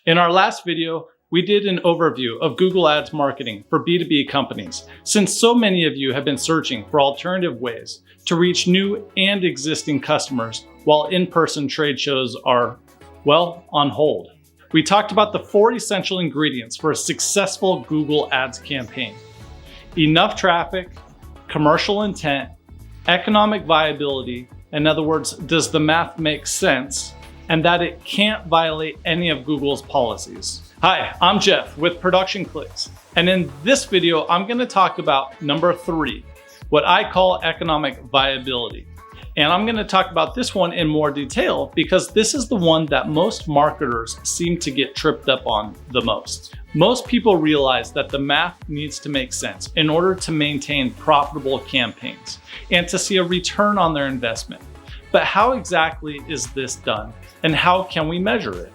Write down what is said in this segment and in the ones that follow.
In our last video, we did an overview of Google Ads marketing for B2B companies, since so many of you have been searching for alternative ways to reach new and existing customers while in-person trade shows are, well, on hold. We talked about the 4 essential ingredients for a successful Google Ads campaign: enough traffic, commercial intent, economic viability, in other words, does the math make sense, and that it can't violate any of Google's policies. Hi, I'm Jeff with Production Clicks, and in this video, I'm going to talk about number 3, what I call economic viability. And I'm going to talk about this one in more detail because this is the one that most marketers seem to get tripped up on the most. Most people realize that the math needs to make sense in order to maintain profitable campaigns and to see a return on their investment. But how exactly is this done, and how can we measure it?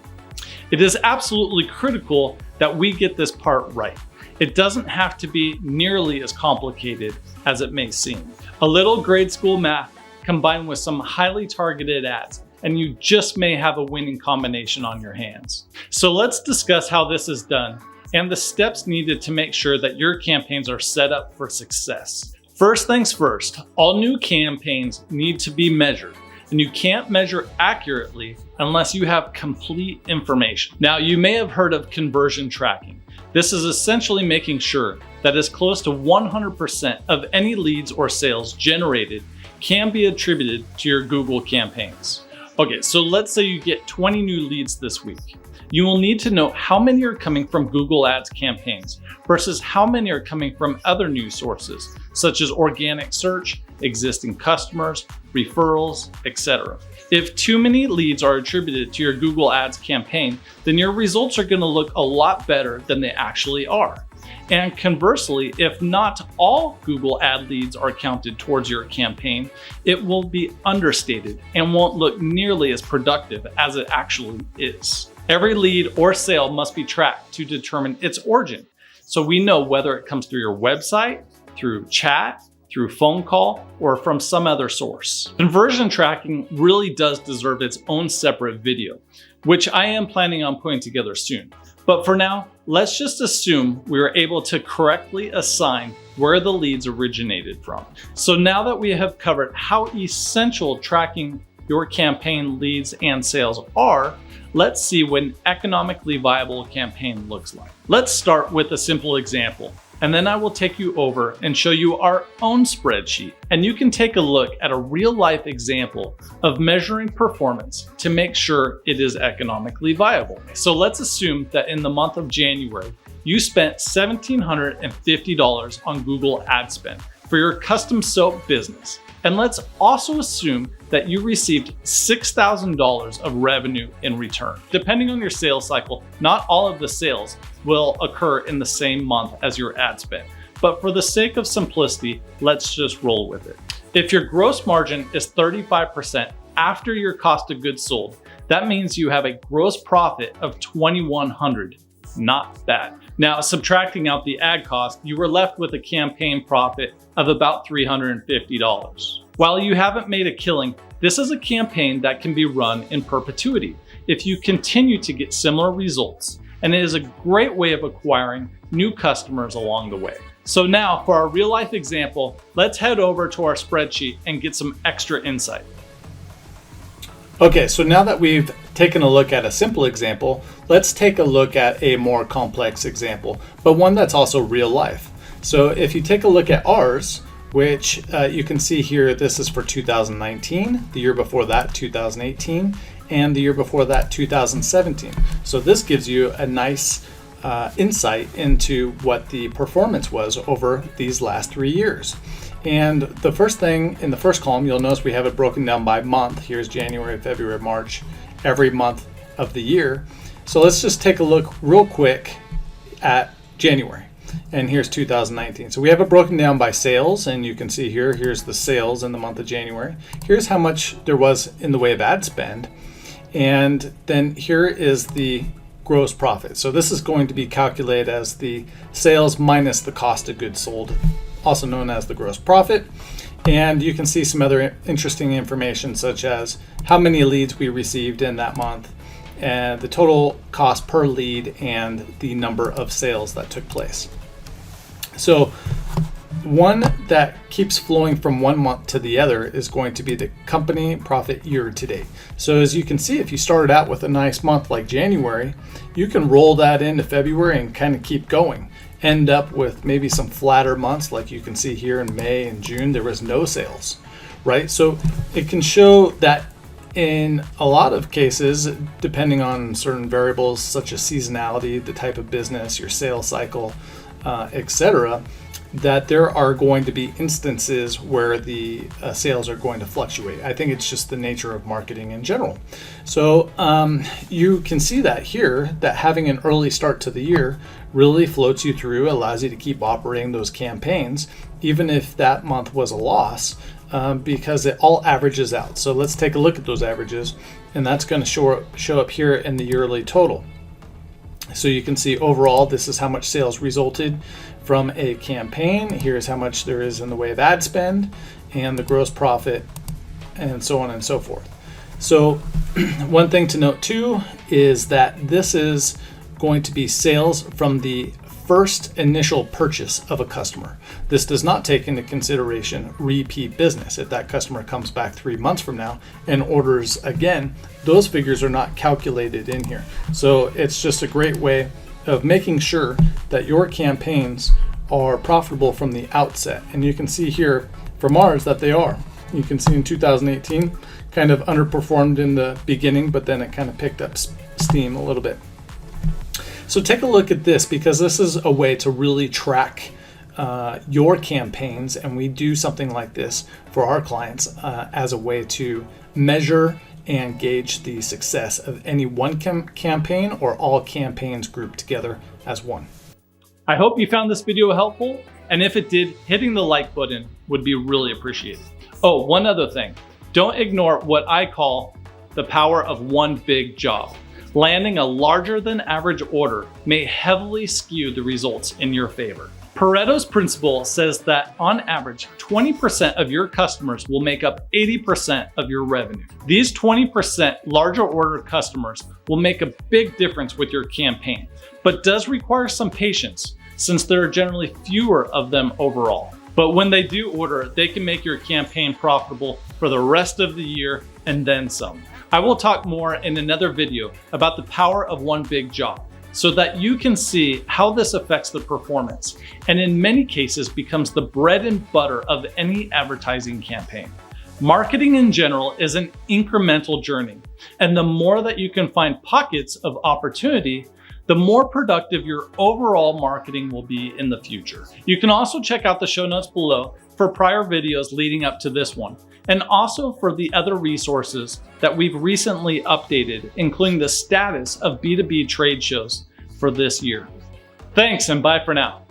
It is absolutely critical that we get this part right. It doesn't have to be nearly as complicated as it may seem. A little grade school math combined with some highly targeted ads, and you just may have a winning combination on your hands. So let's discuss how this is done and the steps needed to make sure that your campaigns are set up for success. First things first, all new campaigns need to be measured, and you can't measure accurately unless you have complete information. Now, you may have heard of conversion tracking. This is essentially making sure that as close to 100% of any leads or sales generated can be attributed to your Google campaigns. Okay, so let's say you get 20 new leads this week. You will need to know how many are coming from Google Ads campaigns versus how many are coming from other news sources, such as organic search, existing customers, referrals, etc. If too many leads are attributed to your Google Ads campaign, then your results are going to look a lot better than they actually are. And conversely, if not all Google Ad leads are counted towards your campaign, it will be understated and won't look nearly as productive as it actually is. Every lead or sale must be tracked to determine its origin, so we know whether it comes through your website, through chat, through phone call, or from some other source. Conversion tracking really does deserve its own separate video, which I am planning on putting together soon. But for now, let's just assume we were able to correctly assign where the leads originated from. So now that we have covered how essential tracking your campaign leads and sales are, let's see what an economically viable campaign looks like. Let's start with a simple example, and then I will take you over and show you our own spreadsheet, and you can take a look at a real-life example of measuring performance to make sure it is economically viable. So let's assume that in the month of January, you spent $1,750 on Google Ad spend for your custom soap business. And let's also assume that you received $6,000 of revenue in return. Depending on your sales cycle, not all of the sales will occur in the same month as your ad spend. But for the sake of simplicity, let's just roll with it. If your gross margin is 35% after your cost of goods sold, that means you have a gross profit of $2,100. Not bad. Now, subtracting out the ad cost, you were left with a campaign profit of about $350. While you haven't made a killing, this is a campaign that can be run in perpetuity if you continue to get similar results, and it is a great way of acquiring new customers along the way. So now, for our real-life example, let's head over to our spreadsheet and get some extra insight. Okay, so now that we've taken a look at a simple example, let's take a look at a more complex example, but one that's also real life. So if you take a look at ours, which you can see here, this is for 2019, the year before that, 2018, and the year before that, 2017. So this gives you a nice insight into what the performance was over these last 3 years. And the first thing in the first column, you'll notice we have it broken down by month. Here's January, February, March, every month of the year. So let's just take a look real quick at January. And here's 2019. So we have it broken down by sales, and you can see here's the sales in the month of January. Here's how much there was in the way of ad spend. And then here is the gross profit. So this is going to be calculated as the sales minus the cost of goods sold, also known as the gross profit. And you can see some other interesting information, such as how many leads we received in that month, and the total cost per lead and the number of sales that took place. So one that keeps flowing from one month to the other is going to be the company profit year to date. So as you can see, if you started out with a nice month like January, you can roll that into February and kind of keep going. End up with maybe some flatter months, like you can see here in May and June, there was no sales, right? So it can show that in a lot of cases, depending on certain variables such as seasonality, the type of business, your sales cycle, etc., that there are going to be instances where the sales are going to fluctuate. I think it's just the nature of marketing in general. So you can see that here, that having an early start to the year really floats you through, allows you to keep operating those campaigns, even if that month was a loss, because it all averages out. So let's take a look at those averages, and that's going to show up here in the yearly total. So you can see overall, this is how much sales resulted from a campaign. Here's how much there is in the way of ad spend and the gross profit, and so on and so forth. So one thing to note too is that this is going to be sales from the first initial purchase of a customer. This does not take into consideration repeat business. If that customer comes back 3 months from now and orders again, those figures are not calculated in here. So it's just a great way of making sure that your campaigns are profitable from the outset. And you can see here from ours that they are. You can see in 2018 kind of underperformed in the beginning, but then it kind of picked up steam a little bit. So take a look at this, because this is a way to really track your campaigns, and we do something like this for our clients as a way to measure and gauge the success of any one campaign or all campaigns grouped together as one. I hope you found this video helpful, and if it did, hitting the like button would be really appreciated. Oh, one other thing. Don't ignore what I call the power of one big job. Landing a larger than average order may heavily skew the results in your favor. Pareto's principle says that on average, 20% of your customers will make up 80% of your revenue. These 20% larger order customers will make a big difference with your campaign, but does require some patience since there are generally fewer of them overall. But when they do order, they can make your campaign profitable for the rest of the year and then some. I will talk more in another video about the power of one big job, so that you can see how this affects the performance, and in many cases becomes the bread and butter of any advertising campaign. Marketing in general is an incremental journey, and the more that you can find pockets of opportunity, the more productive your overall marketing will be in the future. You can also check out the show notes below for prior videos leading up to this one, and also for the other resources that we've recently updated, including the status of B2B trade shows for this year. Thanks, and bye for now.